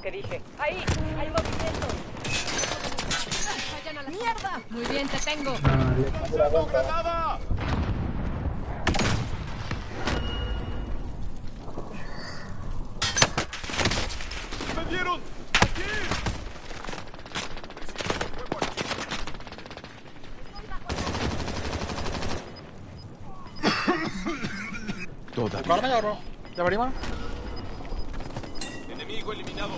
que dije. Ahí, hay movimiento. ¡Mierda! Muy bien, te tengo. ¡Lanzando granada! ¡Me dieron! ¡Aquí! Todavía. ¿Ya venimos? Enemigo eliminado.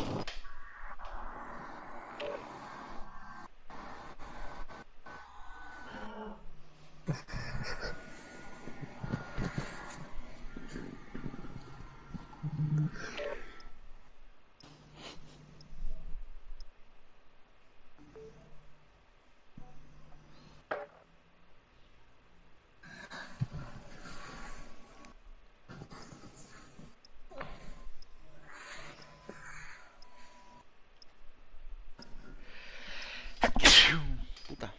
Puta.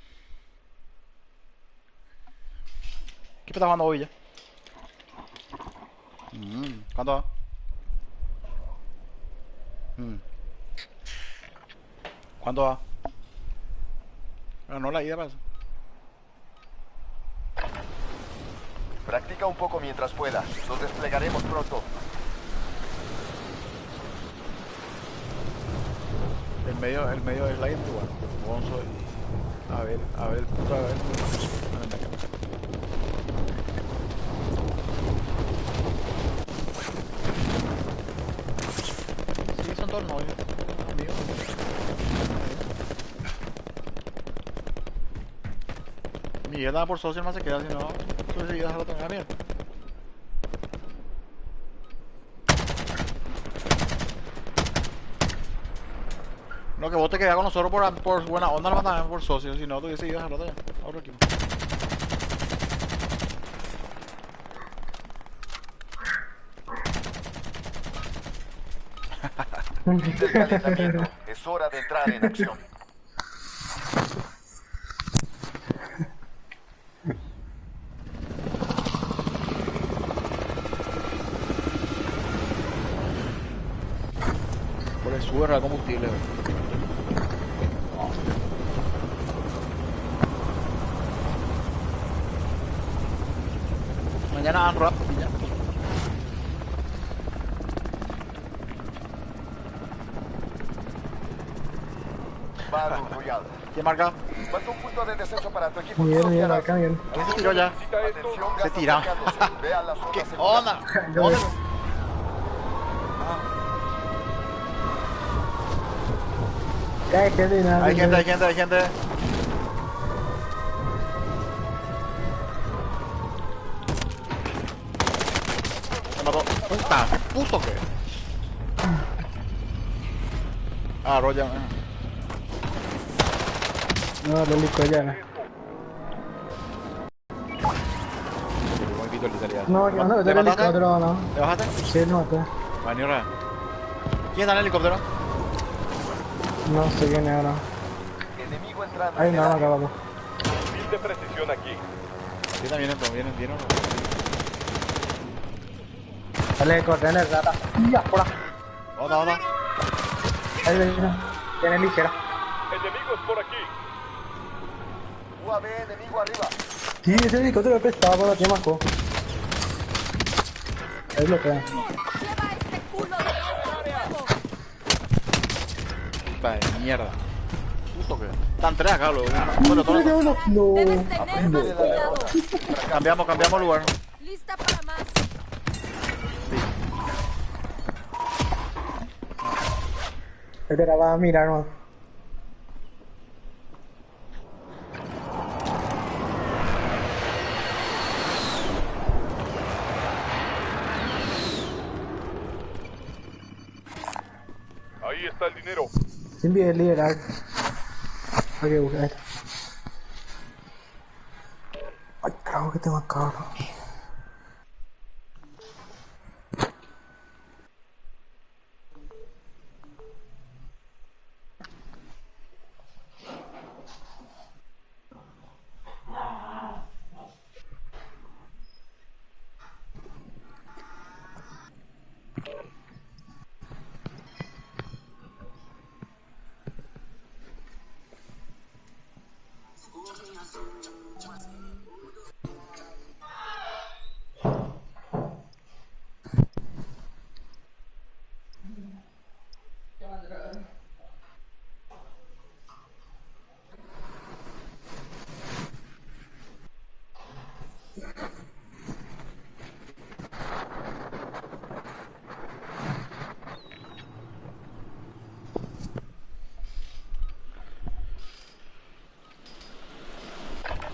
¿Qué está jugando hoy ya? ¿Cuándo va? ¿Cuándo va? No la ida para eso. Practica un poco mientras pueda. Los desplegaremos pronto. El medio es la igual. Bonzo y... A ver, puta, a ver. Sí, son todos novios. Amigos. Miguel daba por social, más se queda, si no, entonces seguidas a la otra mierda. No, que vos te quedás con nosotros por buena onda, no también por socios, si no, tuviese ido a dejarlo allá, a otro equipo. Del calentamiento. Es hora de entrar en acción. Por el sube el combustible. Mañana van rap y ya. Battle Royale. ¿Quién marca? Falta un punto de descenso para tu equipo. Bien, acá bien. ¿Quién se tiró ya? Atención, Se gas tira. acercándose. Vea la zona ¿Qué segura. onda? ¿Dónde? Hay gente, nada. Hay gente. Me mató. Puta, qué puto que. Ah, Roya. No, lo lico ya. Muy pito el italiano. No, yo no, ¿Te del mataste? helicóptero no. ¿Te bajaste? Sí, no, te. Maniobra. ¿Quién está en el helicóptero? No sé quién es ahora. Enemigo entrando Ay, en no, el acá área. vamos. Mil de precisión aquí. Sí, también vienen. Dale, corten el rata. Ya, por ahí. Onda. Ahí viene. Tiene ligera. Enemigos por aquí. UAV enemigo arriba. Sí, ese helicóptero prestaba para ti, Marco. Es lo que es. ¡Lleva ese culo de fuego! Puta de mierda. Puto que. Están tres acá, luego. Bueno, todos. No. Debes tener más cuidado. Cambiamos lugar. Lista para más. Este era va a mirar, man. Ahí está el dinero. Sin bien liderar. Hay que buscar esto. Ay, carajo, que tengo acá, bro.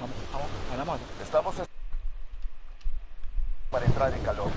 Vamos, ganamos. Estamos para entrar en calor.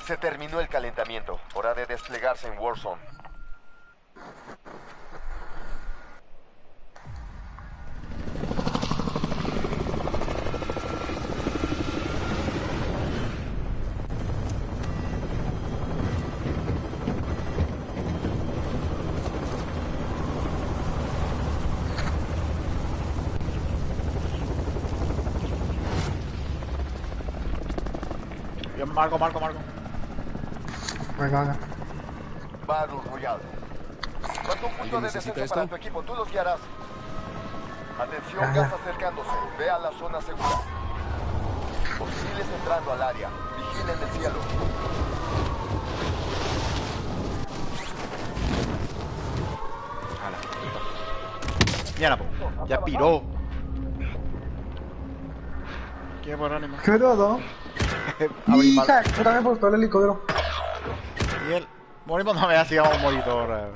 Se terminó el calentamiento. Hora de desplegarse en Warzone. Yo marco. Venga. Battle Royale. Falta un punto de descenso para tu equipo. Tú los guiarás. Atención, Ajá. gas acercándose. Ve a la zona segura. Hostiles entrando al área. Vigilen el cielo. Mira, po. Ya piró. Qué buen ánimo. ¿Qué me todo? Abrí mal. Hija, puta me puesto el helicóptero. Y él. Morimos no me así, vamos a morir todos ahora.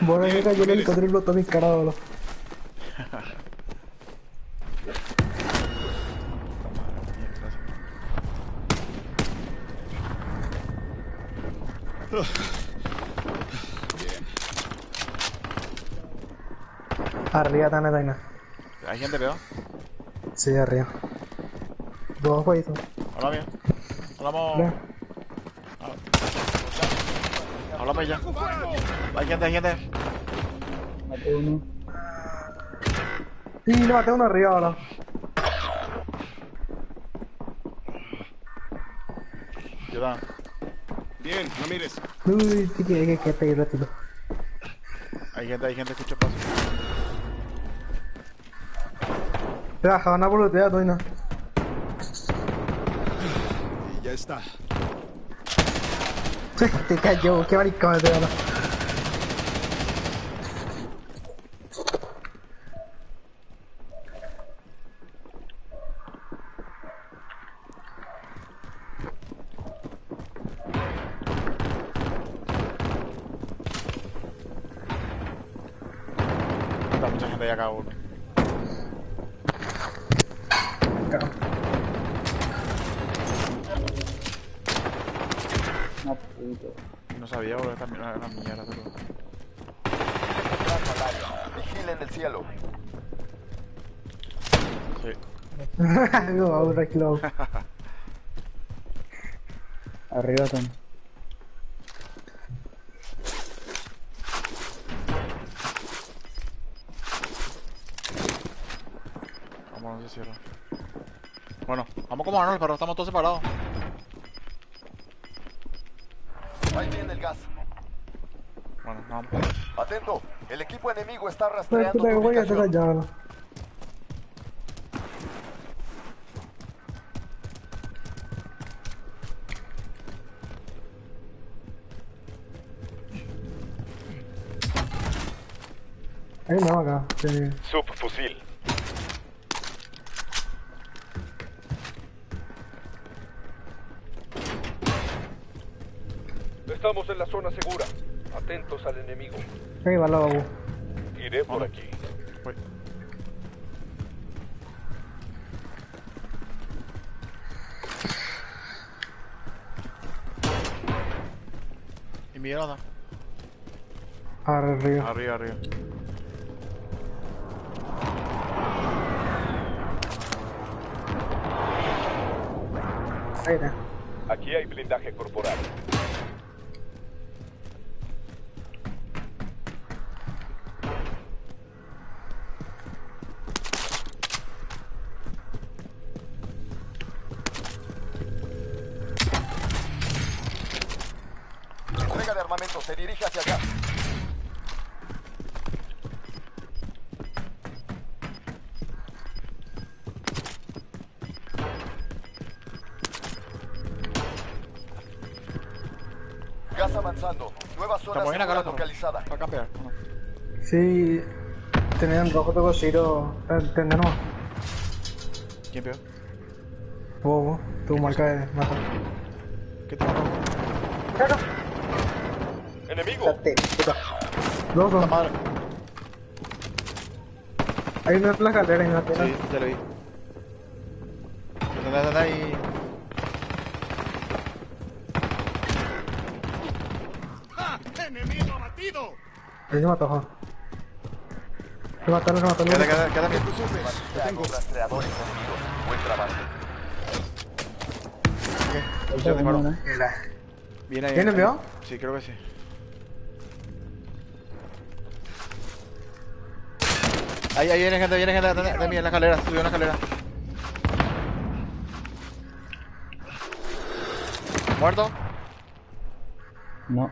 Bueno, me cayó el helicóptero y explotó mi cara, boludo. Arriba está Netaina. ¿Hay gente peor? Sí, arriba. Dos jueguitos. Hola, bien. Hablamos. Hola. Hablamos ya. Hay gente. Maté uno. Sí, le maté uno arriba ahora. Ayuda. Bien, no mires. Uy, sí que pedir ratito. Hay gente, escucho paso. Te bajaban a bolotear, Toina. Y ya está. Te cayó, qué maricón te da. Está mucha gente allá acá, uno. No sabía, boludo, esta mierda era una mierda, pero... Entrando al área. Vigilen el cielo. Sí. No, ahora clavo. Arriba Tom. Vamos, no se cierra. Bueno, vamos como Arnold, pero estamos todos separados. Ahí viene el gas. Bueno, vamos. Atento. El equipo enemigo está Pero rastreando puta, tu voy a estar ubicación. callado. Hay no acá. Sí. Subfusil. Estamos en la zona segura. Atentos al enemigo. Ahí va la babu. Iré por aquí. Voy. Miguel, ¿dónde? Arriba. Arriba, arriba. Ahí está. Aquí hay blindaje corporal. Entrega de armamento, se dirige hacia allá. Gas avanzando. Nueva zona Estamos bien acá, segura ¿no? localizada. Para campear. ¿O no? Sí, tenían rojo todo cosito. ¿Entendemos? ¿Quién peor? Vos, tu marca de mata. ¿Qué te mató? ¡Enemigo! Dos, ¡Puta dos. madre! Hay una en la calera y una tela. Sí, ya lo vi. Está ahí. Ahí se mató, Juan. Se mataron. Queda bien. Tengo rastreadores enemigos. Buen trabajo. Yo te paro. Era. Viene ahí. ¿Viene, vio? Sí, creo que sí. Ahí viene gente de mí en la escalera, subió en la escalera. ¿Muerto? No.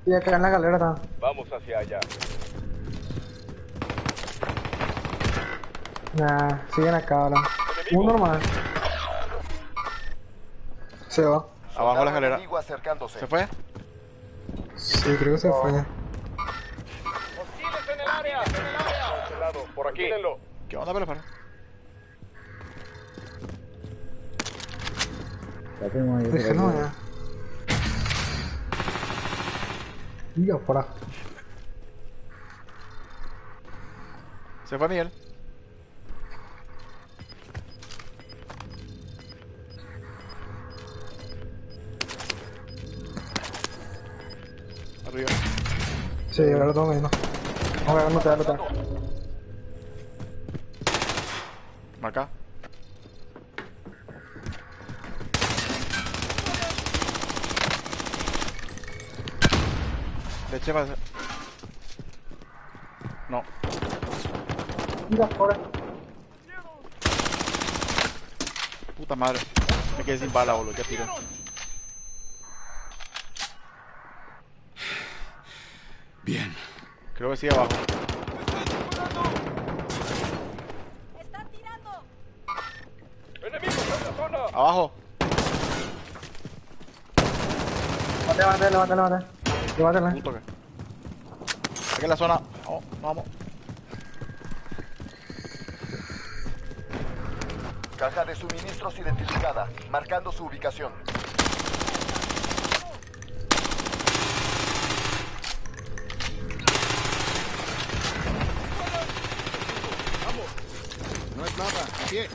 Y acá en la galera está. Vamos hacia allá. Nah, siguen acá ahora. Uno nomás. Se va. Abajo de la escalera. Enemigo acercándose. ¿Se fue? Sí, creo que se fue ya. ¡Hostiles en el área! ¡En el área! De este lado, por aquí. Mírenlo. ¿Qué onda, pero para? Déjenlo ya. Y afuera. Se fue Miguel. Arriba. Sí, ahora lo tengo menos. Vamos a ver, no te da. Marca. Leche para... No. Y afuera. Puta madre. Me quedé sin bala, boludo. Ya tiré. Bien. Creo que sigue abajo. ¡Están tirando! ¡Enemigos en la zona! Abajo. Levátela. Punto que. Aquí en la zona. Oh, vamos. Caja de suministros identificada, marcando su ubicación. No es nada. A pie.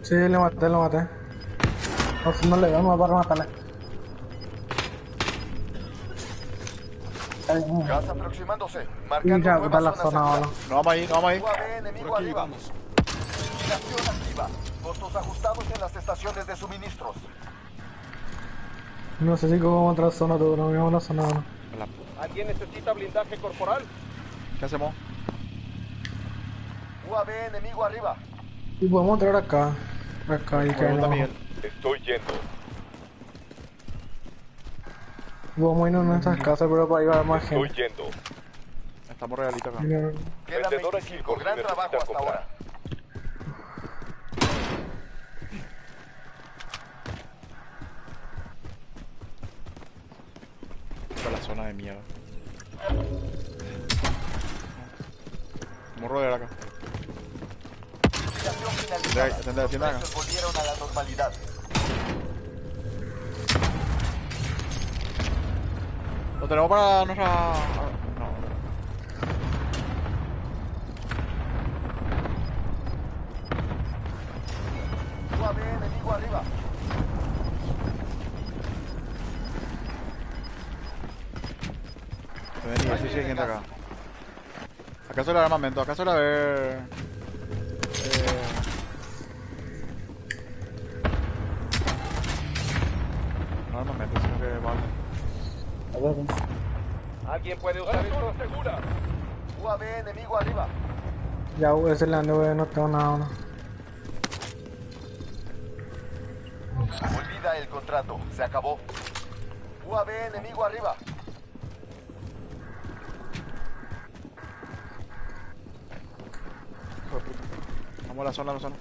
Sí, lo maté. No, si no le damos para matarle. Gas aproximándose, Y marcando ya, nueva está la zona zona ahora. segura. No vamos ahí, no vamos ahí. UAV enemigo Por aquí arriba. vamos. Vigilación activa. Costos ajustados en las estaciones de suministros. No sé si como otra zona, pero no vemos la zona ahora. ¿Alguien necesita blindaje corporal? ¿Qué hacemos? UAV enemigo arriba. Y podemos entrar acá. Acá y caer Pregunta abajo. Miguel. Estoy yendo. Vamos a irnos a nuestras casas, pero para ir a ver más Estoy gente. yendo. Estamos regalitos acá. Mira, Quedan Vendedor 25. aquí, Gran necesita trabajo hasta comprar. ahora. Esta es la zona de mierda. Vamos a rodear acá. Vigilación finalizada. Atende, Los acá. precios volvieron a la normalidad. Lo tenemos para nuestra... No. UAV enemigo arriba. sí hay gente acá. Acá suele haber armamento, acá suele haber... No armamento, sino que vale. A ver, ¿Alguien puede usar esto? Segura. UAV enemigo arriba. ya ese la nube, no tengo nada. No. Olvida el contrato. Se acabó. UAV enemigo arriba. Hijo de puta. Vamos a la zona,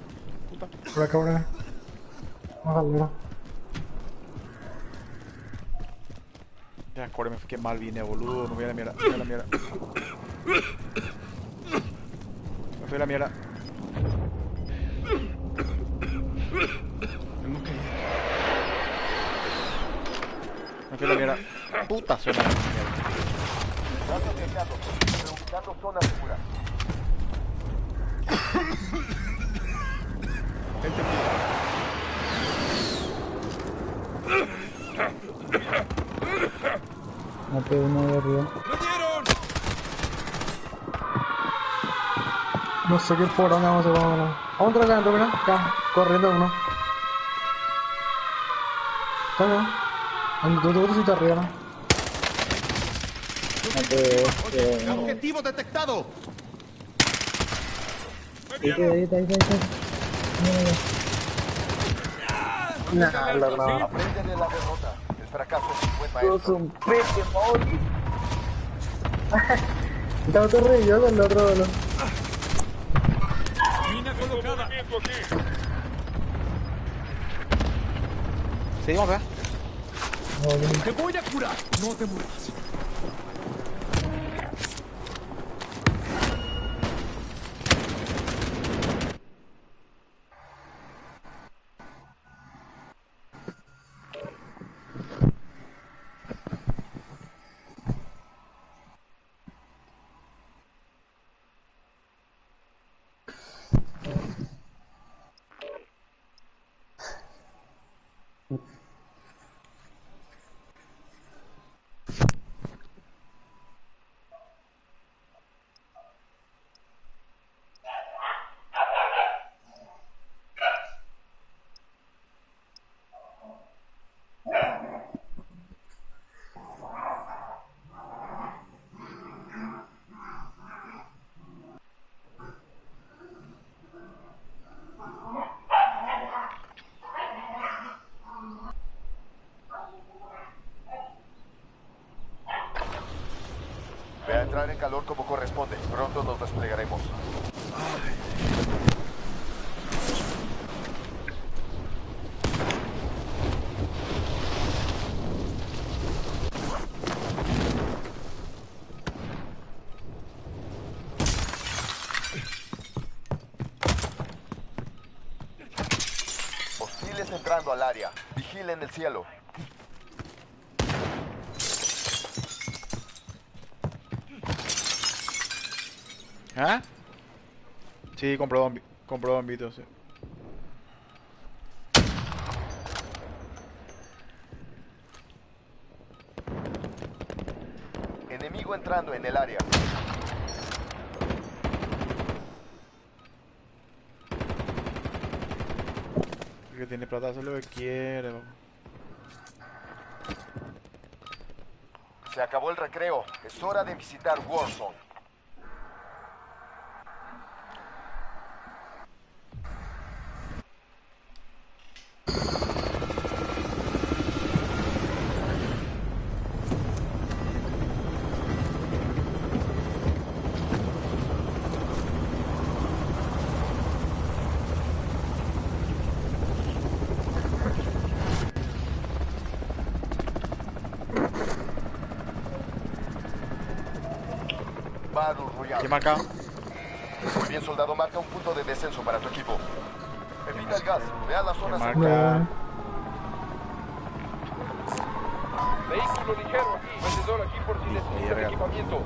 Puta. Por acá, por acá. Ojalá. Ya, core, qué mal vine, boludo. Me voy a la mierda. Me fui a la mierda. Me fui a la mierda. Me fui a la mierda. Puta, suena la mierda. Datos cercanos. Reubicando zona segura. Mate uno de arriba. No sé qué por dónde vamos a ir. Vamos a entrar acá adentro, mira. Acá, corriendo uno. Está bien. Tú estás arriba, ¿no? ¡Objetivo detectado! Ahí. Nah, no. Aprende de la derrota. El fracaso es un buen maestro. Sos un pete, Molly. Estaba todo reilloso el otro, boludo. Mina colocada. Aquí. Seguimos, ¿verdad? ¡Te voy a curar! No te muevas. Ve a entrar en calor como corresponde. Pronto nos desplegaremos. Hostiles entrando al área. Vigilen el cielo. ¿Ah? Sí, compró bombitos, sí. Enemigo entrando en el área. El que tiene plata hace lo que quiere, vamos. Se acabó el recreo. Es hora de visitar Warzone. Battle Royale. ¿Qué marca? Muy bien, soldado. Marca un punto de descenso para tu equipo. Evita el gas. Ve a la ¿Qué zona marca? segura. Vehículo ligero aquí. Vendedor aquí por si necesitan Verga. equipamiento.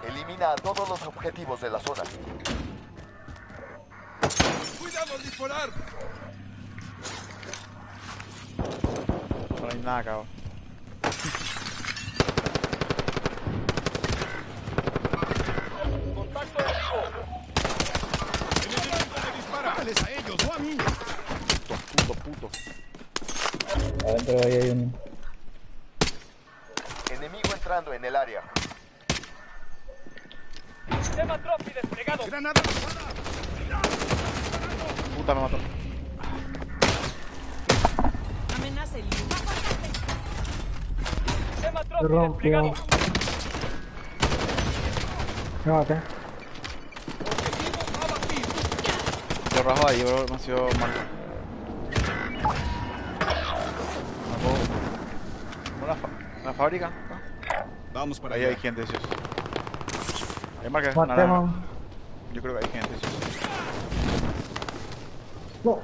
Elimina a todos los objetivos de la zona. ¡Cuidado al disparar! No hay nada, cabrón. Contacto enemigo. ¡Dispárales a ellos, no a mí! Puto. Adentro ahí hay un... Enemigo entrando en el área. Sistema Trophy desplegado. ¡Granada! Puta, me mató. Amenaza el líder. ¡Bajo ataque! Sistema Se Trophy rompió. desplegado. Me maté. ¡Objetivo abatido! Yo rajo ahí, bro, me ha sido mal. Una fábrica. ¿No? Vamos para Ahí allá. hay gente, sí. Ahí marca. Maté, naranja. man. Yo creo que hay gente, sí. No.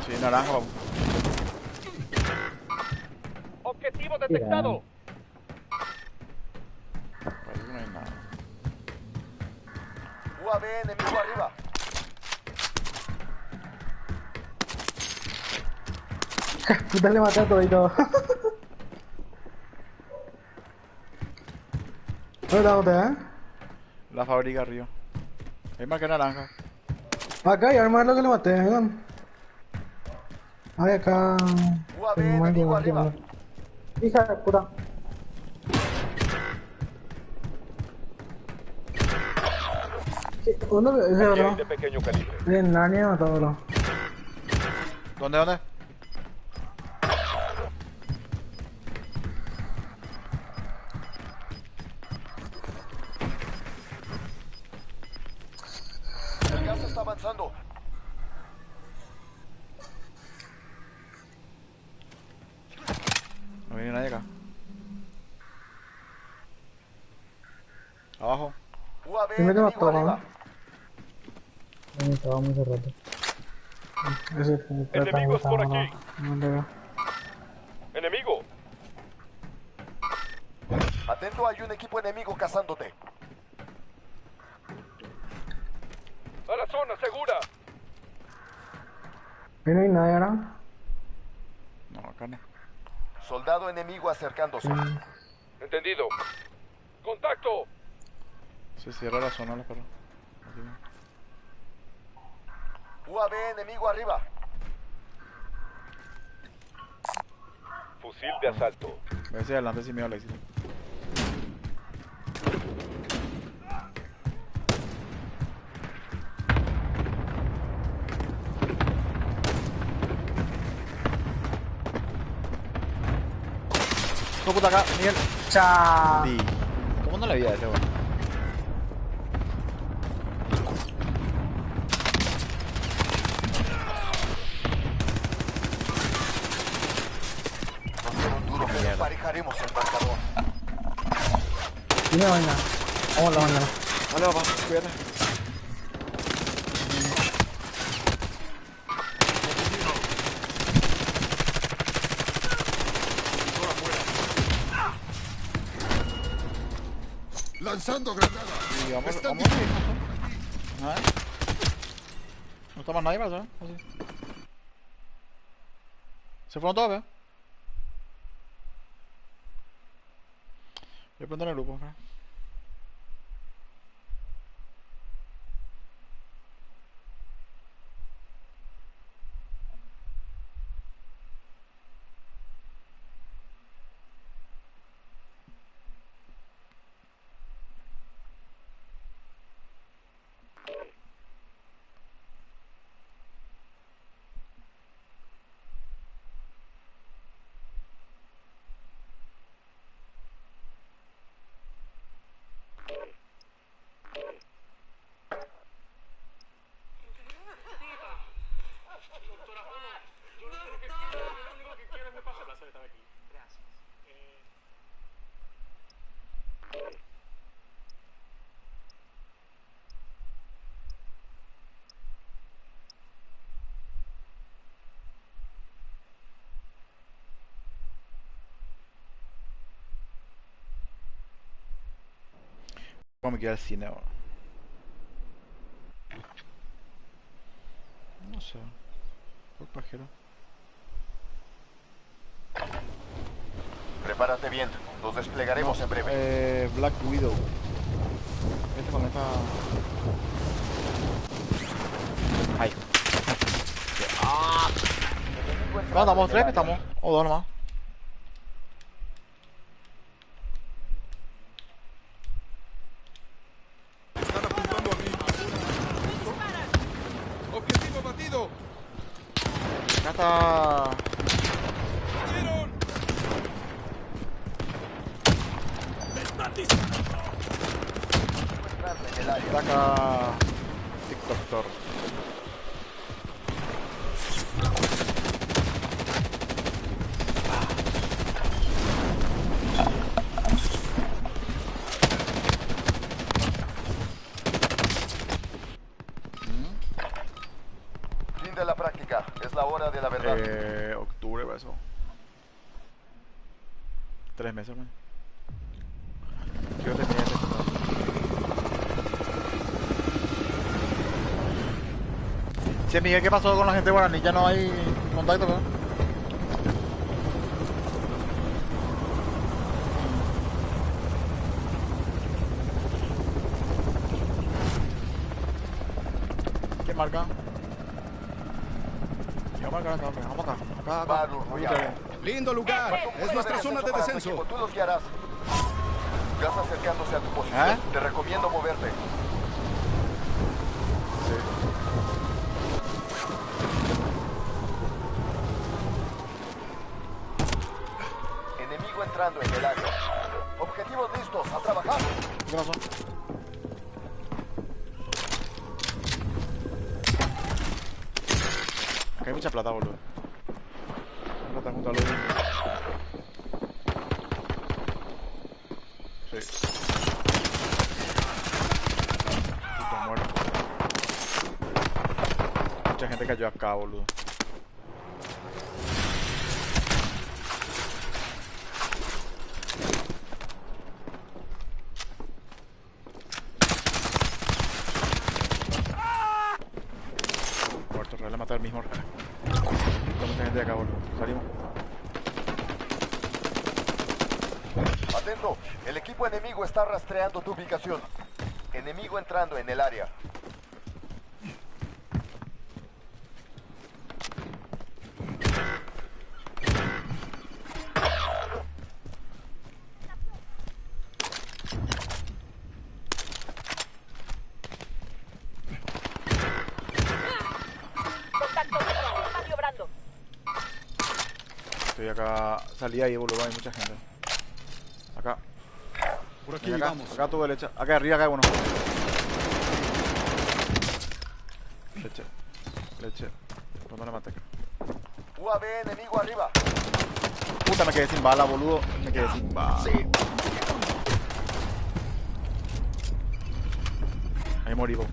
Sí, naranja, vamos. Objetivo detectado. Por ahí no hay nada. UAV enemigo arriba. Puta, le maté a todo y todo. ¿Dónde está usted, La fábrica arriba. Ahí marca naranja. Acá, y armar lo que le maté, vengan. Ay, acá... UAV tengo más enemigo que arriba. matar. Hija de puta. Sí, ¿dónde ese Hay otro? de pequeño calibre. En Narnia mató, bro. ¿Dónde? El gas está avanzando. No viene nadie acá. Abajo. UAV Sí, me te enemigo mató, arriba. Estaba muy cerrado. Ese puta Enemigos por estaba- aquí. no le veo. Enemigo. Atento, hay un equipo enemigo cazándote. A la zona segura. Ahí no hay nadie ahora. No, acá no. Soldado enemigo acercándose. Entendido. Contacto. Se cierra la zona, los perros. Aquí no. UAV enemigo arriba. Fusil de asalto. Voy a hacia adelante sin miedo al éxito. ¡No, puta acá, Miguel! Chao. Sí. ¿Cómo no le vi a ese, weón? Nos dieron duro, pero emparejaremos el marcador. Tiene vaina. Vamos a la mañana. Vale, papá, cuídate. ¡Lanzando granada! Y vamos, Están vamos. A ver. No está más nadie más, ¿eh? Así. Se fueron todos, ¿eh? Voy a prender el grupo, ¿eh? Vamos a quedar al cine ahora. No sé. Por pajero. Prepárate bien, nos desplegaremos en breve. Black Widow. Este con esta. Ahí. No, estamos tres, estamos. O dos nomás. Están apuntando a mí. Objetivo batido. Acá está. ¡Dieron! En el área. Está acá. TikTok. Fin de la práctica, es la hora de la verdad. Octubre, para eso. 3 meses, man. Yo tenía este. Sí, Miguel, ¿qué pasó con la gente de Guaraní? ¿Ya no hay contacto, no? ¿Qué marca? Yo marcar acá, ok. Vamos acá. Battle Royale. Lindo lugar. Es nuestra zona de para tu descenso. equipo, tú los guiarás. Gas acercándose a tu posición. ¿Eh? Te recomiendo moverte. Enemigo entrando en el área. Objetivos listos, a trabajar. ¿Qué pasó? Acá hay mucha plata, boludo. Plata junto a los... Sí. Puto muerto. Mucha gente cayó acá, boludo. Muerto, real, le mata al mismo. Hay mucha gente de acá, boludo. Salimos. Atento, el equipo enemigo está rastreando tu ubicación. Enemigo entrando en el área. Contacto visual. Maniobrando. Estoy acá. Salí ahí, boludo. Hay mucha gente. Acá. Por aquí, Ven acá. vamos. Acá a tu derecha. Acá arriba, acá hay uno. Leche. ¿Cuándo le maté? UAV enemigo arriba. Puta, me quedé sin bala, boludo. Me quedé sin bala. Ahí morí, bo.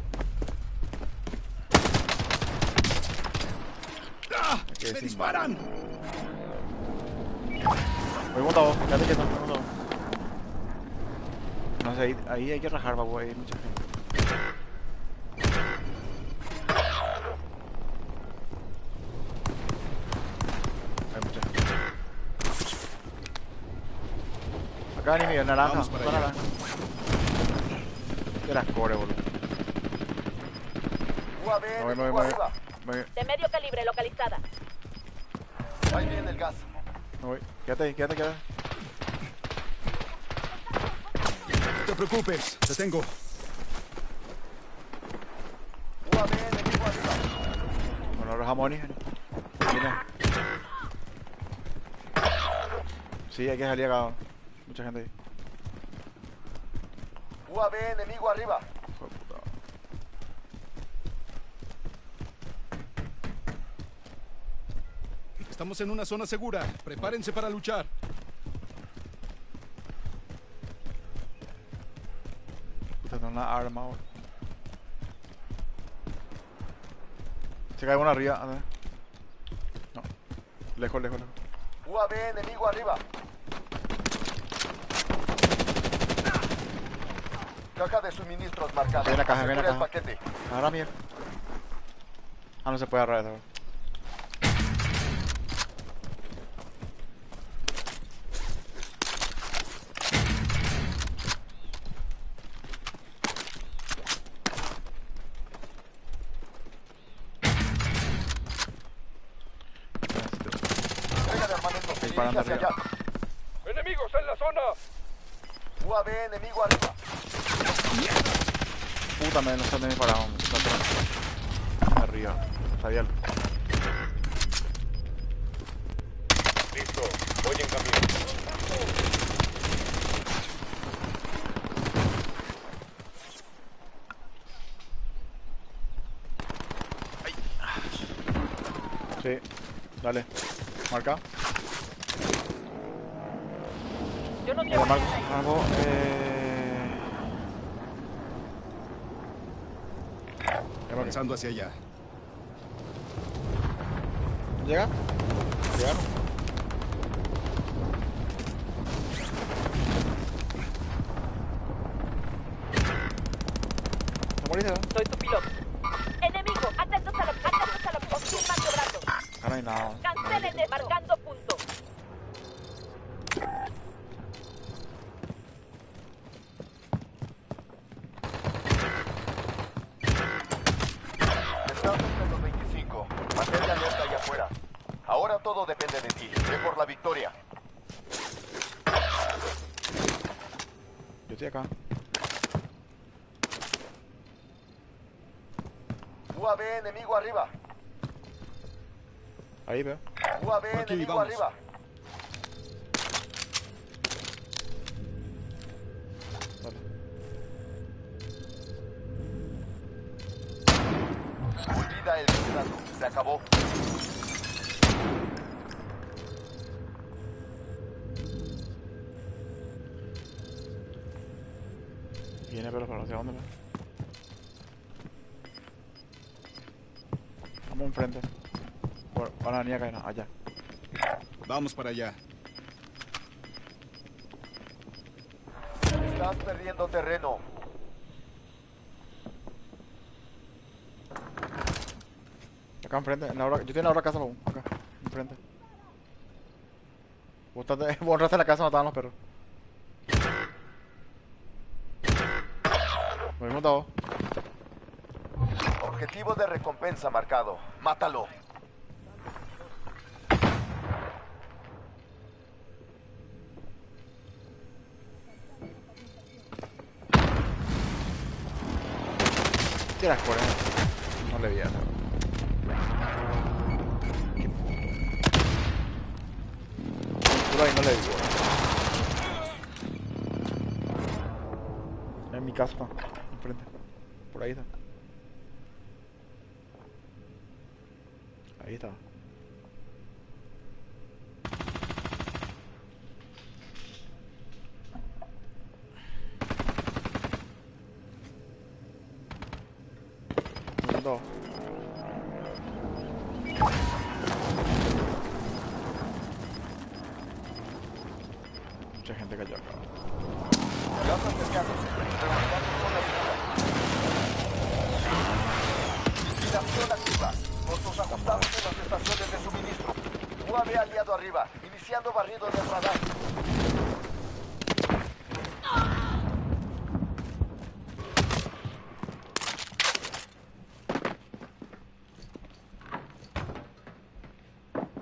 Me quedé ¡Me sin disparan! bala. Voy montado, quédate quieto, voy montado. No sé, ahí hay que rajar, babo, hay mucha gente. Hay mucha gente. Acá ni Miguel, naranja, Vamos para está allá. naranja. De las core, boludo. UAV Me enemigo voy. arriba. De medio calibre localizada. Ahí viene el gas. Me voy. Quédate. No te preocupes, te tengo. UAV enemigo arriba. Bueno, los jamones. Viene. Sí, hay que salir acá. Mucha gente ahí. UAV enemigo arriba. Hijo de puta. Estamos en una zona segura. Prepárense para luchar. Puta, no una arma, boludo. Se cae uno arriba, a ver. No. Lejos. UAV enemigo arriba. Caja de suministros marcada. Viene la caja, viene la Asegura el caja. paquete. Ahora mierda. Ah, no se puede agarrar eso. Entrega de armamento. Se dirige Disparando hacia arriba. allá. ¡Enemigos en la zona! UAV enemigo arriba. Puta, me no está bien disparado. Está atrás. Arriba. Sabía. Listo, voy en camino. Sí. Dale. Marca. Yo no Mira, llevo marco. nada ahí. Marco. Avanzando hacia allá. ¿Llega? Llegaron. ¿Te moriste? Soy tu piloto. Enemigo, atentos a los hostil maniobrando. Ah, no hay nada. Cancelen esto. Marcando punto. Estamos en los 25. Mantente alerta allá afuera. Ahora todo depende de ti. Ve por la victoria. Yo estoy acá. UAV enemigo arriba. Ahí veo. UAV Aquí, enemigo vamos. arriba. Dale. Olvida el liderazgo. Se acabó. Viene, pero ¿hacia dónde va? Vamos enfrente. Por la avenida Caena, allá. Vamos para allá. Estás perdiendo terreno. Acá enfrente, en la hora, yo estoy en la hora casa, aún, acá, enfrente. Vos entraste en la casa, no estaban los perros. Lo mismo todo. Objetivo de recompensa marcado. Mátalo. Tiras por él. No le vi a eso. Por ahí no le vi. En mi casa, enfrente. Por ahí está. Ahí está. Dos. Mucha gente cayó acá. Gas acercándose. Reuniendo zona segura. Vigilación activa. Costos ajustados en las estaciones de suministro. UAV aliado arriba. Iniciando barrido del radar.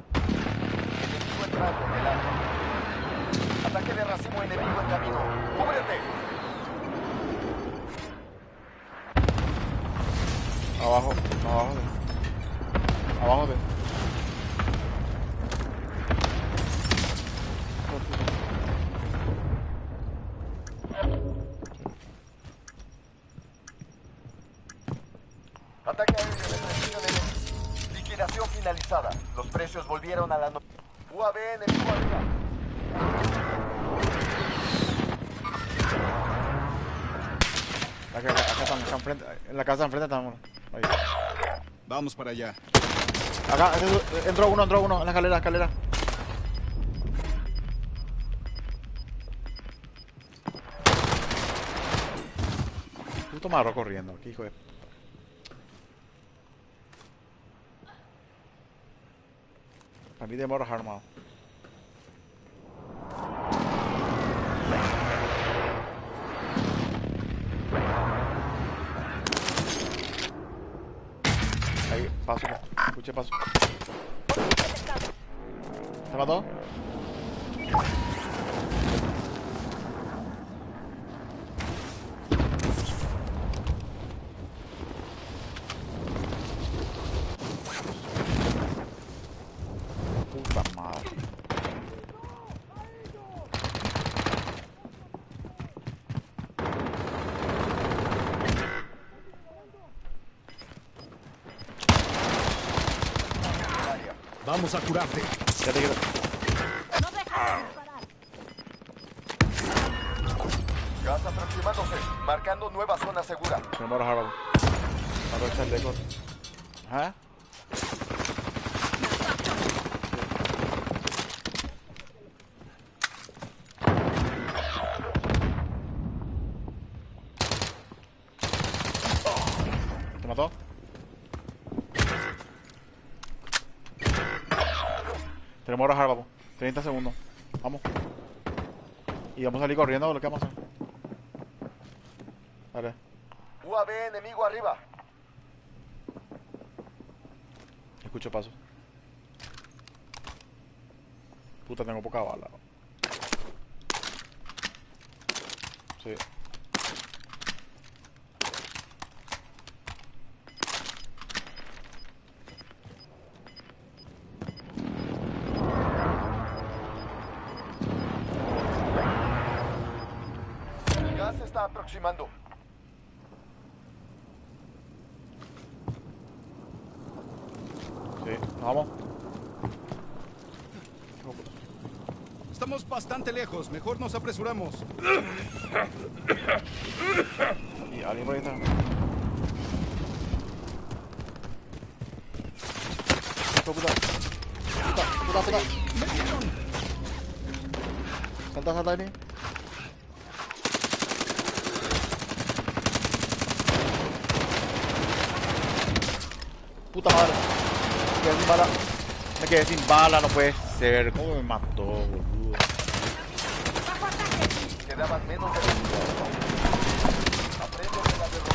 Enemigo entrando del área. Ataque de racimo enemigo en camino. ¡Cúbrete! Abajo, abajo de. Ataque aéreo de presión enemigo. Liquidación finalizada. Los precios volvieron a la no... UAV enemigo arriba. Acá están, acá enfrente, en la casa de enfrente estamos. Ahí. Vamos para allá. Acá, entró uno en la escalera. puto marro corriendo. Qué hijo de... Para mí de morros armado. Ahí, paso. Escuché paso. ¿Se mató? Puta madre. Vamos a curarte. Ya te quiero. No dejes de disparar. Gas aproximándose, marcando nueva zona segura. Me muero ahora. Ahora está el récord. ¿Ah? ¿Te mató? Tenemos ahora papu. 30 segundos. Vamos. Y vamos a salir corriendo lo que vamos a hacer. Dale. UAV enemigo arriba. Escucho paso. Puta, tengo poca bala. Sí. El gas se está aproximando. Sí, vamos. Estamos bastante lejos. Mejor nos apresuramos. Y alguien por ahí está. Puta. Puta. Salta ahí. Puta madre. Me quedé sin bala. Me quedé sin bala, no puede ser. ¿Cómo me mató, boludo? Quedaban menos de 20 segundos. Aprende de la derrota.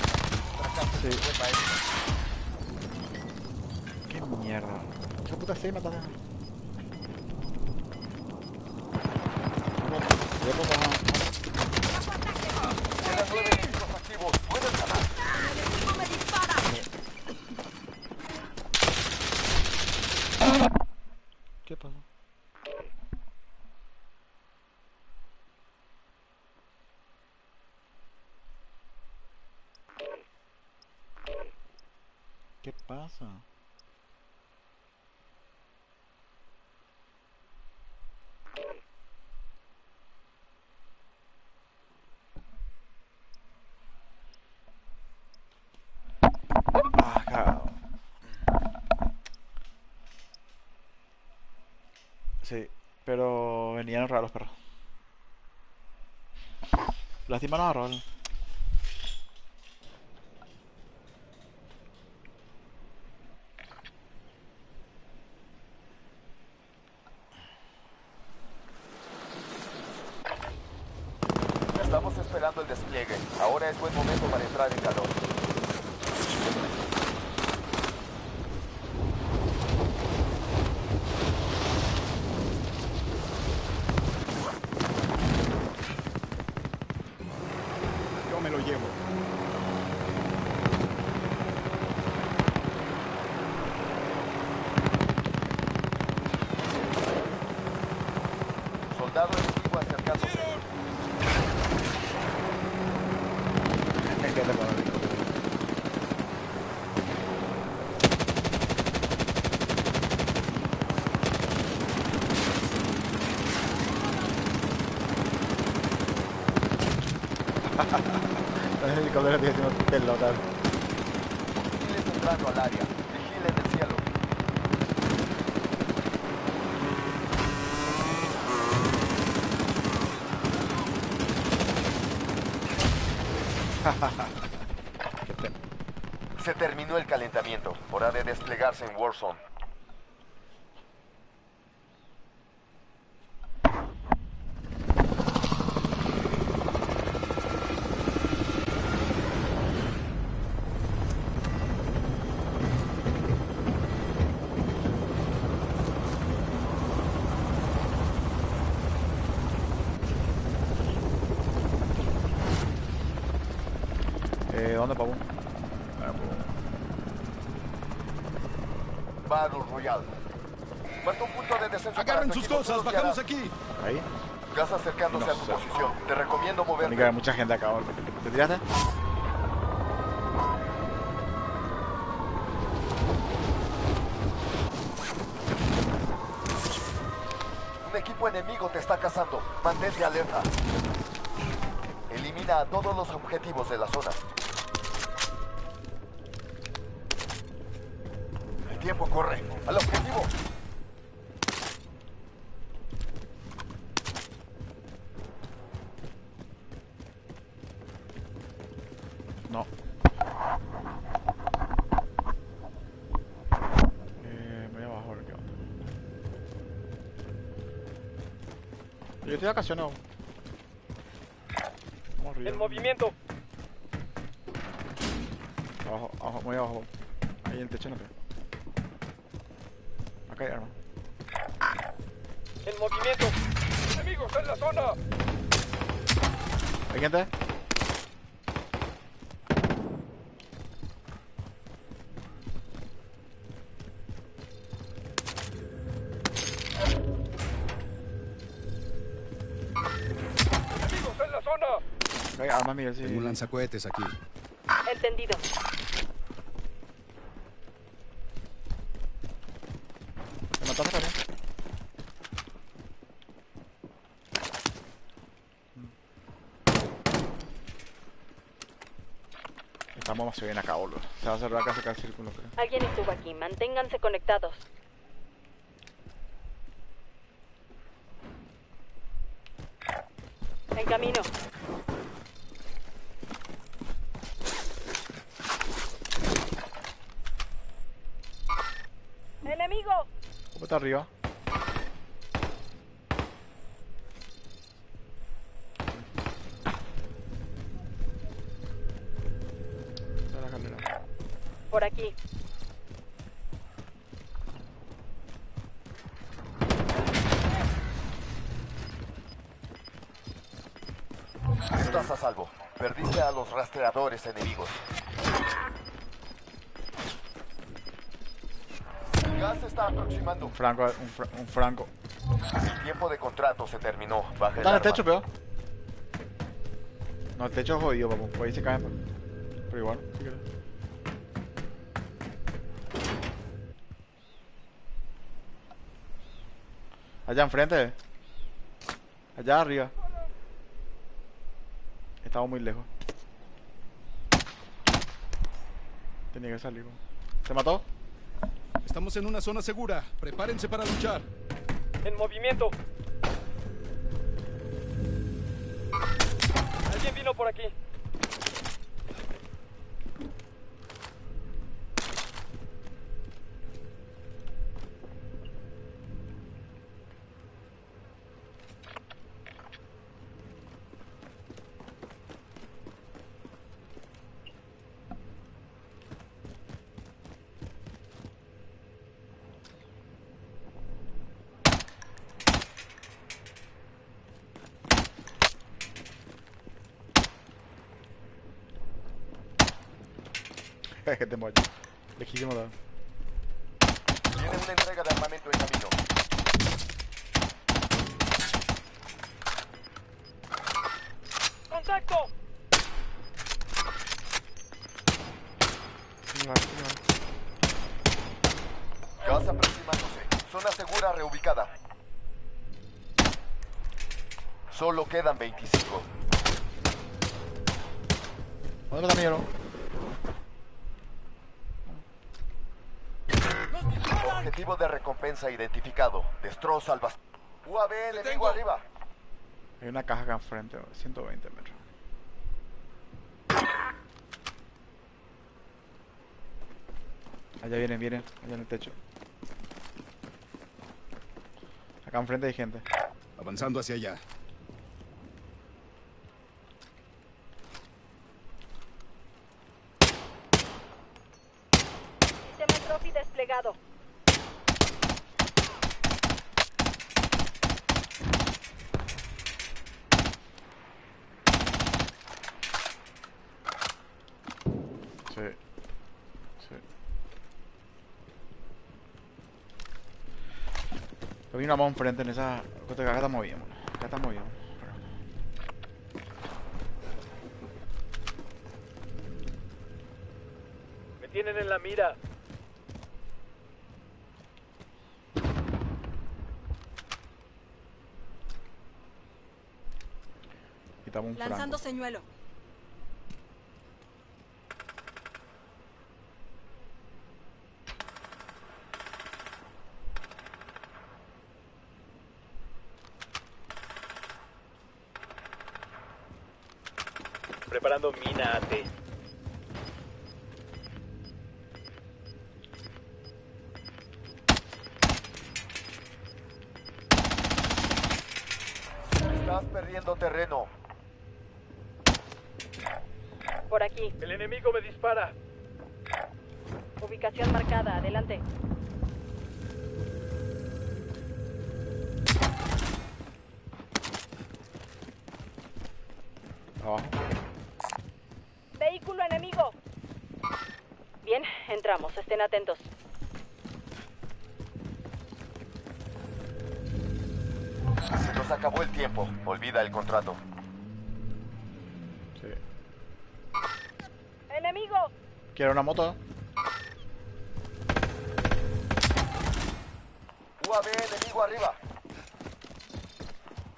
Fracaso Sí. de maestro. Qué mierda. Esa puta se mata. Quedan 9 discos activos. Pueden ganar. ¡No me dispara! ¿Qué pasó? ¿Qué pasa? Ah, cagado. Sí, pero venían raros los perros. Lástima no agarró. Estamos esperando el despliegue. Ahora es buen momento para entrar en calor. Yo me lo llevo. Soldado enemigo acercándose. Es que te puedo decir. El helicóptero tiene haciendo pelota. Misiles entrando al área. Vigilen el cielo. Se terminó el calentamiento. Hora de desplegarse en Warzone. ¿Dónde, Papu? Battle Royale. Falta un punto de descenso. Agarren para tu sus equipo. cosas, Todos bajamos guiarán. aquí. Ahí. Gas acercándose No a tu sé. posición. Te recomiendo moverte. Amiga, hay mucha gente acá. ¿Boludo? ¿Te tiraste? Un equipo enemigo te está cazando. Mantente alerta. Elimina a todos los objetivos de la zona. El tiempo corre. Al objetivo. No. Me voy abajo a ver qué onda. Yo estoy de vacaciones. Vamos arriba. En movimiento. Abajo, abajo, muy abajo. Ahí en el techo no creo. Acá hay arma. En movimiento. Enemigos en la zona. ¿Hay gente? Enemigos en la zona. Acá hay arma, Miguel, sí. Tengo un lanzacohetes aquí. Entendido. ¿Te mataste, Karen? Estamos demasiado bien acá, boludo. Se va a cerrar acá, sacar el círculo, creo. Alguien estuvo aquí. Manténganse conectados. En camino. ¡Enemigo! ¿Cómo está arriba? Está la escalera. Por aquí. Estás a salvo. Perdiste a los rastreadores enemigos. Gas se está aproximando. Un franco, un franco. El tiempo de contrato se terminó. Baja el Está en el arma. techo, peor. No, el techo es jodido, papu. Por ahí se caen, papu. Pero igual, si quieres. Allá enfrente. Allá arriba. Estamos muy lejos. Tenía que salir. ¿Se mató? Estamos en una zona segura. Prepárense para luchar. En movimiento. Alguien vino por aquí. Que te mueres. Lejísimo, ¿no? Tiene una entrega de armamento en camino. ¡Contacto! Gas aproximándose. Zona segura reubicada. Solo quedan 25. ¿Dónde está Miguel? Objetivo de recompensa identificado. Destroza al bastón. UAV enemigo arriba. Hay una caja acá enfrente, 120 metros. Allá vienen, allá en el techo. Acá enfrente hay gente. Avanzando hacia allá. Sistema Trophy desplegado. Sí. Sí. Hay una bomba enfrente en esa. Acá estamos bien, bueno. Acá estamos bien. Me tienen en la mira. Quitamos un Lanzando franco. señuelo. Preparando mina AT. Estás perdiendo terreno. Por aquí. El enemigo me dispara. Ubicación marcada. Adelante. Abajo. Vehículo enemigo. Bien, entramos. Estén atentos. Se nos acabó el tiempo. Olvida el contrato. Sí. ¡Enemigo! ¿Quiere una moto? UAV enemigo arriba.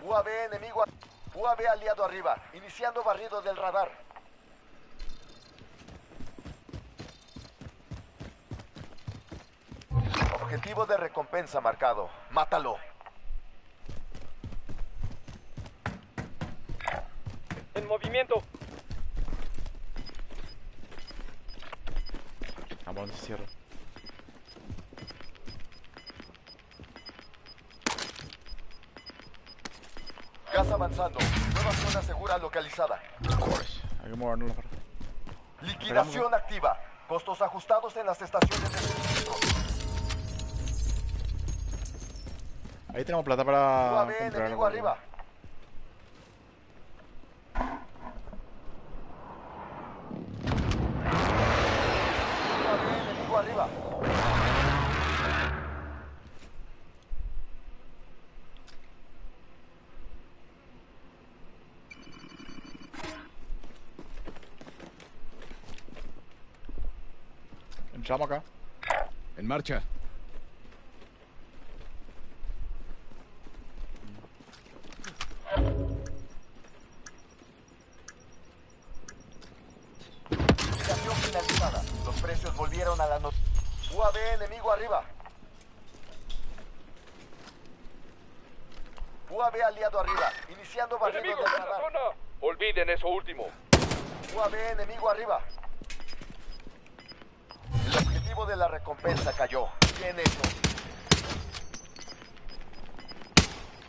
UAV enemigo. UAV aliado arriba. Iniciando barrido del radar. Objetivo de recompensa marcado. Mátalo. En movimiento. Vamos, se cierra. Gas avanzando. Nueva zona segura localizada. Hay que movernos la parte. Liquidación activa. Costos ajustados en las estaciones de suministro. Ahí tenemos plata para UAV comprar enemigo algo. arriba. UAV enemigo arriba. Entramos acá. En marcha. Liquidación finalizada. Los precios volvieron a la no. UAV enemigo arriba. UAV aliado arriba. Iniciando barrido del ¡Enemigos en la radar. zona! Olviden eso último. UAV enemigo arriba. El objetivo de la recompensa cayó. Bien hecho.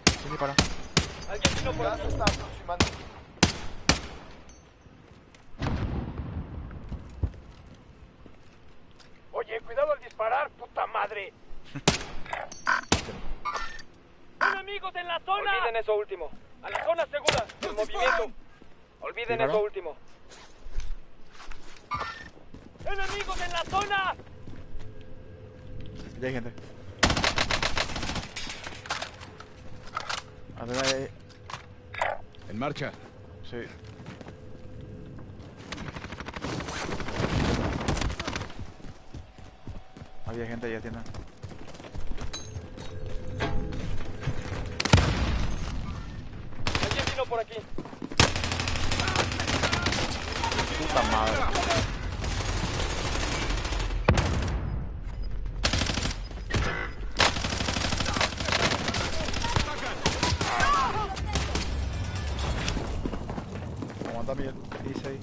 ¿Quién dispara? Alguien vino por Gas aquí. se está aproximando. Oye, cuidado al disparar, puta madre. ¡Enemigos en la zona! Olviden eso último. A la zona segura. En movimiento. Olviden ¿Disparo? eso último. ¡Enemigos en la zona! Ya hay gente. A ver, ahí. En marcha. Sí. Había gente ahí tienda. Alguien vino por aquí. Puta madre. Aguanta Miguel. Dice ahí.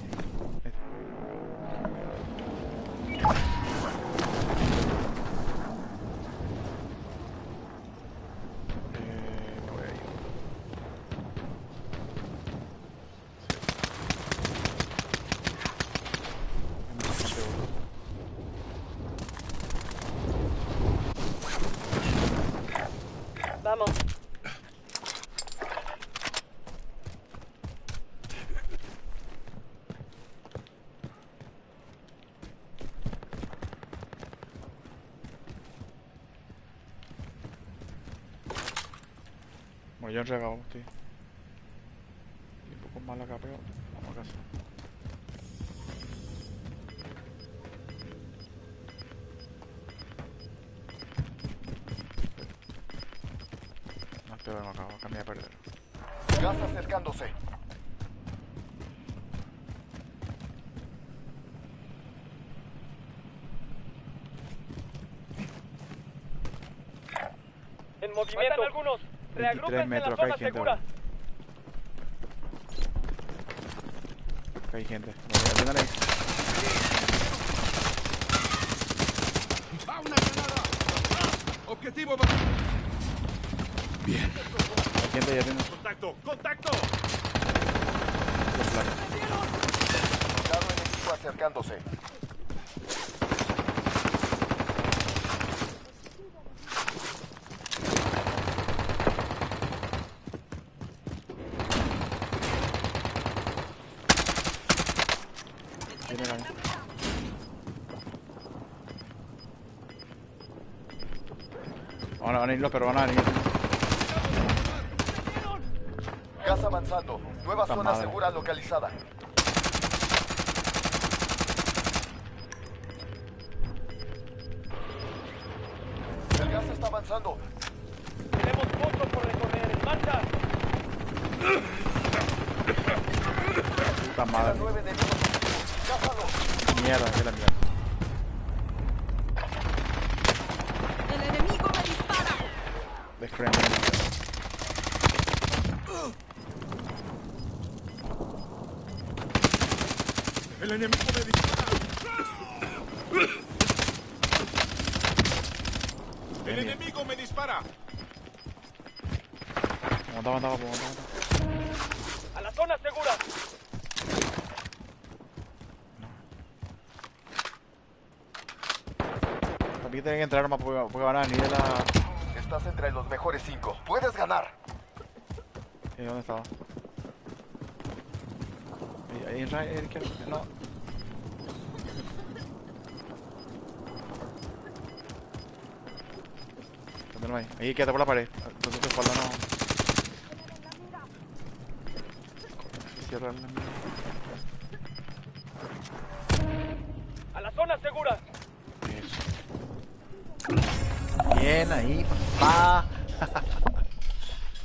Bueno, yo entregado, tío. Y un poco más la capeo. Vamos a casa. No te vengo acá, voy a cambiar a perder. Gas acercándose. En movimiento. Faltan algunos. Reagrúpense en la metros, acá zona hay gente, segura. Acá hay gente. Atiendan ahí. ¡Ah, una granada! ¡Objetivo bajo! Bien. Hay gente, ya tienen. ¡Contacto! ¡Contacto! Soldado enemigo acercándose. Viene acá. Van a venir los peruanos, van a venir. Gas avanzando. Nueva Puta zona madre. segura localizada. El gas está avanzando. Tenemos mucho por recorrer. ¡En marcha! Puta Quedan madre. 9 enemigos. Cázalo. Mierda, que la mierda. El enemigo me dispara. Descremen. ¡El enemigo me dispara! ¡El enemigo me dispara! Aguanta. ¡A la zona segura! También tienen que entrar más porque van a venir de la... Estás entre los mejores 5. Puedes ganar. ¿Dónde estaba? Ahí Israel, no. ¿Dónde hay? Ahí, quédate por la pared. Entonces tu espalda no... Cierra la mira. ¡A la zona segura! Eso. Bien ahí, papá.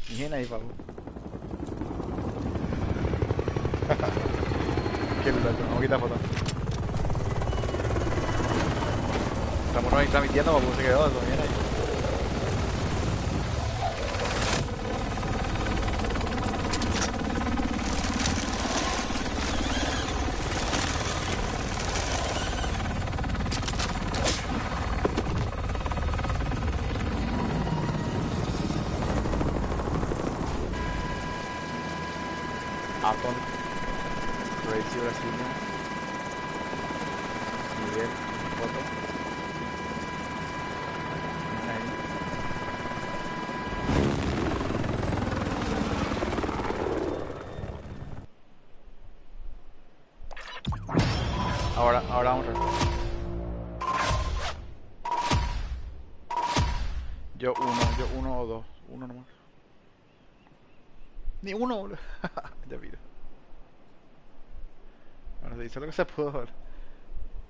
Bien ahí, papu. Qué loco, vamos a quitar foto. Estamos ahí transmitiendo, papu, se quedó eso, bien ahí. Atom, Crazy Brasilia, Miguel, foto. Ahí. Ahora vamos a ver. Yo uno o dos. Uno nomás. Ni uno, boludo. Ya mira. Ahora se hizo lo que se pudo ahora.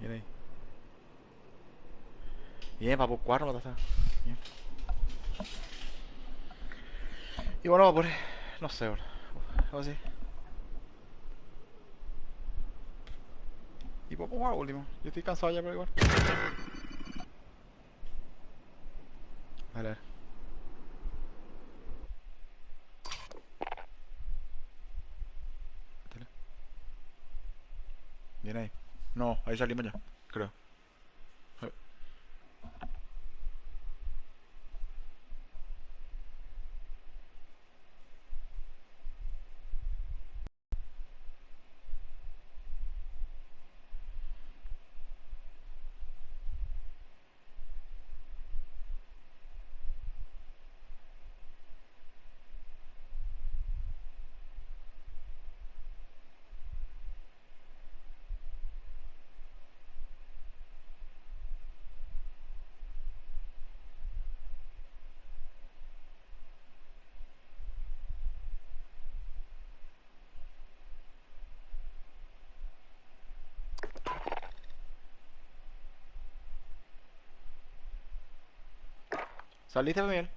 Bien ahí. Bien, papu, 4 mataste. Bien. Y bueno, pues, no sé, boludo. Vamos así. Y pues pongo a último. Yo estoy cansado ya, pero igual. Dale. Dale. Bien ahí. No, ahí salimos ya, creo. ¿Saliste, Miguel?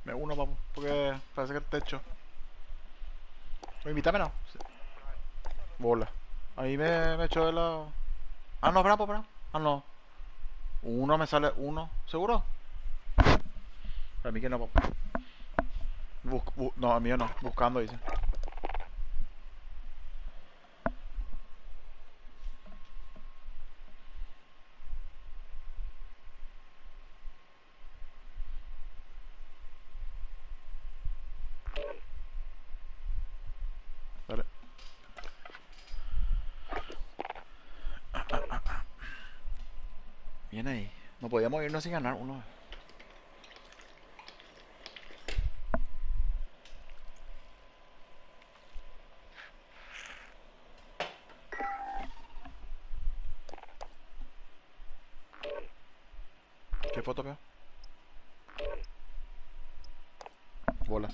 Me uno, papu, porque parece que el techo. Invítame, no. Sí. Bola. Ahí me echó de la. Ah, no, espera, espera. Ah, no. Uno me sale uno. ¿Seguro? Para mí que no, papu. No, a mí no. Buscando, dice. Dale. Viene ahí. No podíamos irnos sin ganar uno. ¿Qué foto veo? Bola.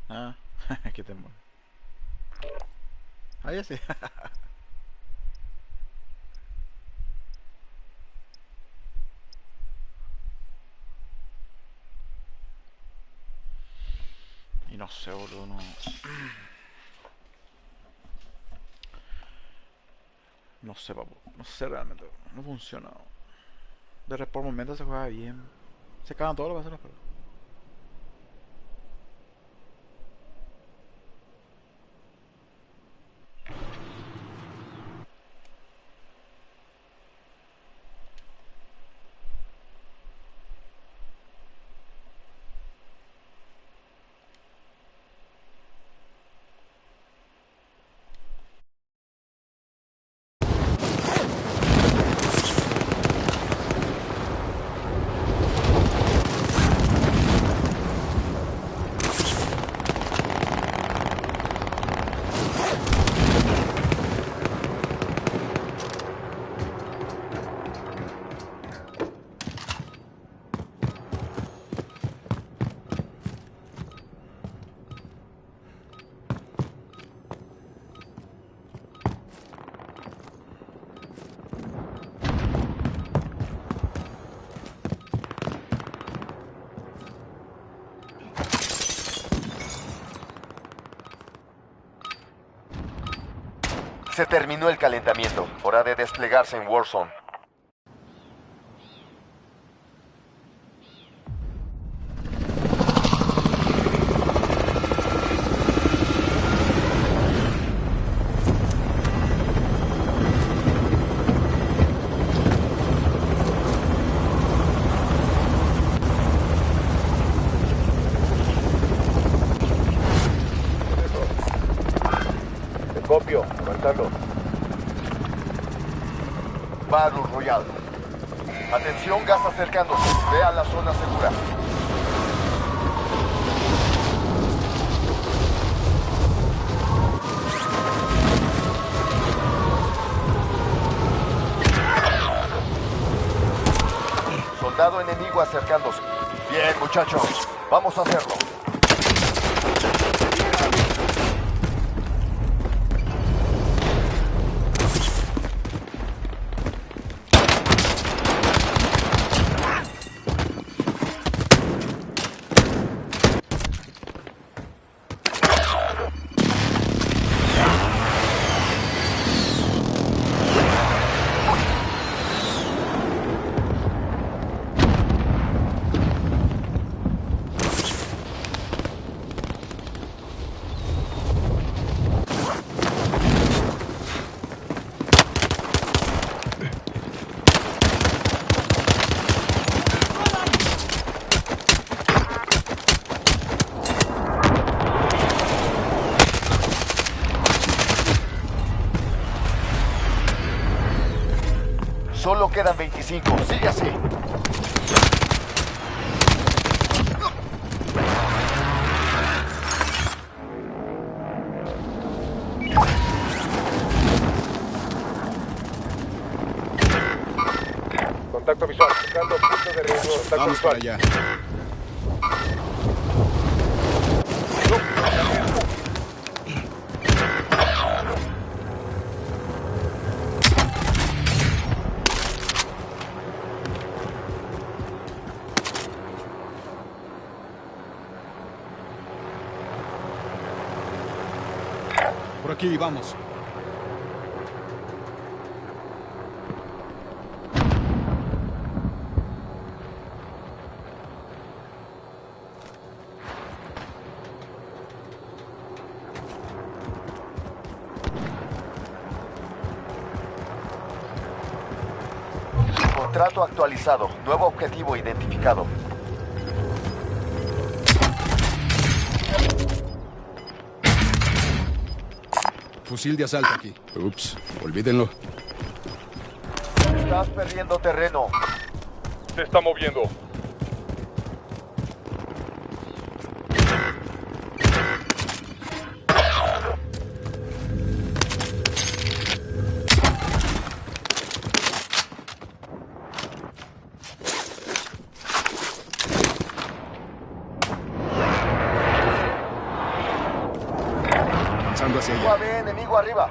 Ah, qué temor. Ahí sí. Y no sé, boludo, no. No sé, papu. No sé realmente. No funciona. Por momentos se juega bien. Se cagan todos los pases, pero. Se terminó el calentamiento. Hora de desplegarse en Warzone. Copio, avanzando. Battle Royale. Atención, gas acercándose. Vea la zona segura. Soldado enemigo acercándose. Bien, muchachos. Vamos a hacerlo. Solo quedan 25. Sigue así. Contacto visual. Buscando punto de riesgo. Contacto Vamos visual. para allá. Por aquí, vamos. Contrato actualizado. Nuevo objetivo identificado. Fusil de asalto aquí. Ups, olvídenlo. Estás perdiendo terreno. Se está moviendo. Avanzando hacia allá. UAV enemigo arriba.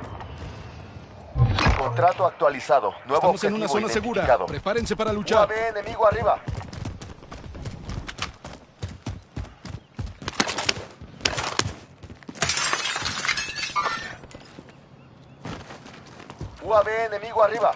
Contrato actualizado. Nuevo Estamos en objetivo una zona segura. identificado. Prepárense para luchar. UAV enemigo arriba. UAV enemigo arriba.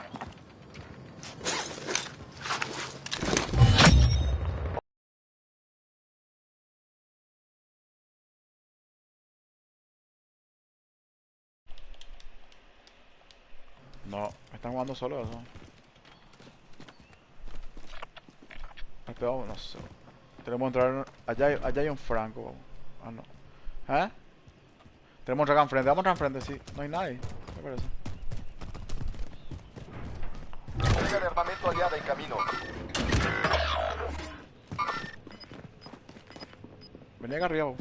No, me están jugando solo eso. Espera, no sé. Tenemos que entrar. Allá hay un Franco. Ah, no. ¿Eh? Tenemos que entrar enfrente. Vamos a entrar enfrente, sí. No hay nadie. Me parece. Entrega de armamento aliada en camino. Venía acá arriba.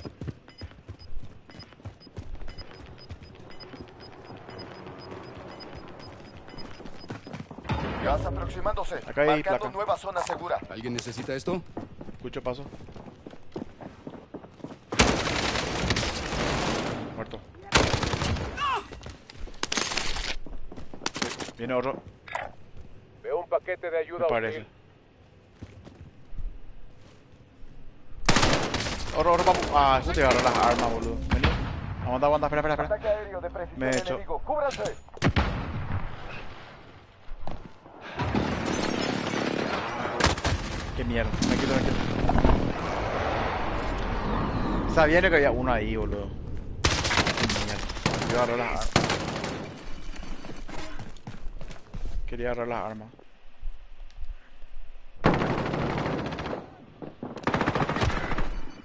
Gas aproximándose. Acá hay Marcando placa. nueva zona segura. ¿Alguien necesita esto? Escucho paso. Muerto. Viene otro. Veo un paquete de ayuda Me parece. hostil. Otro, vamos. Ah, eso te agarró las armas, boludo. Vení. Aguanta, espera. Ataque aéreo de precisión Me he hecho. enemigo. ¡Cúbranse! Qué mierda. Me quito. Sabía que había uno ahí, boludo. Qué mierda. Yo agarré las armas. Quería agarrar las armas.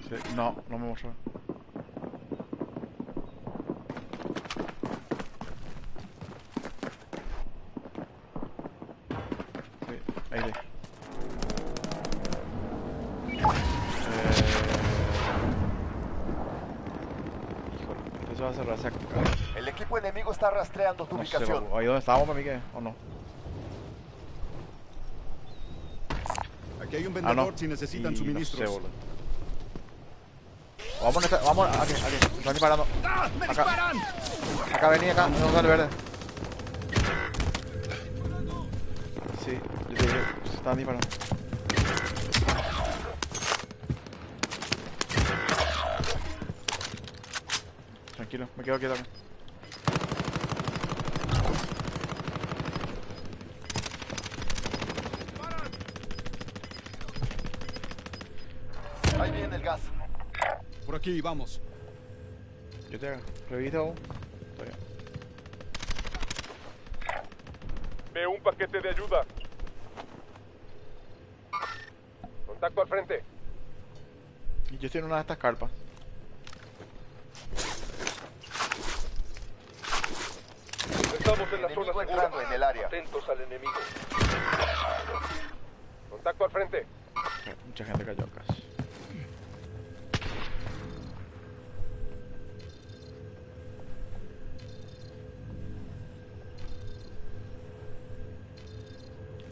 Sí, no me mostró. Sí, ahí le. Híjole, esto se va a cerrar esa. El equipo enemigo está rastreando tu No sé, ubicación. ahí donde estábamos para mí que, o no. Aquí hay un Ah, vendedor no. si necesitan Y suministros. No sé, boludo. Vamos, aquí. Están disparando. ¡Ah! ¡Me Acá. disparan! Acá, vení, acá. No sale verde. Sí, yo te digo, se están disparando. Tranquilo, me quedo quieto acá. Ahí viene el gas. Por aquí, vamos. Yo te hago. Reviso. Estoy bien. Veo un paquete de ayuda. Contacto al frente. Y yo estoy en una de estas carpas. Estamos en la zona Enemigo segura. entrando en el área. Atentos al enemigo. Contacto al frente. Mucha gente cayó casi.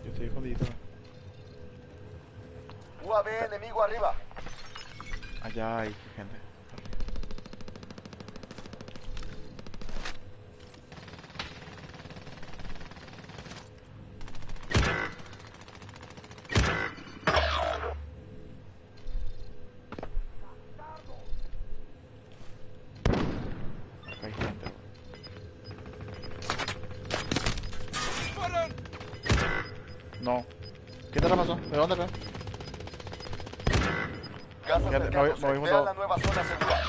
Yo estoy escondido. UAV enemigo arriba. Allá hay gente. Acá hay gente. No. ¿Qué te la pasó? ¿De dónde, Pedro? Gas Ya, acercándose. me voy Vean juntado. la nueva zona segura.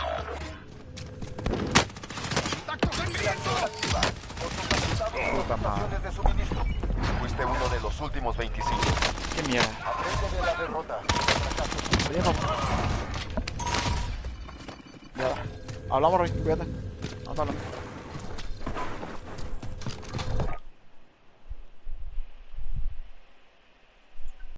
Reactor activa. Puta madre. Estaciones de suministro. Fuiste uno de los últimos 25. Qué mierda. Aprende de la derrota. Oye, papá. Ya. Hablamos, Roy. Cuídate. Vamos a hablar.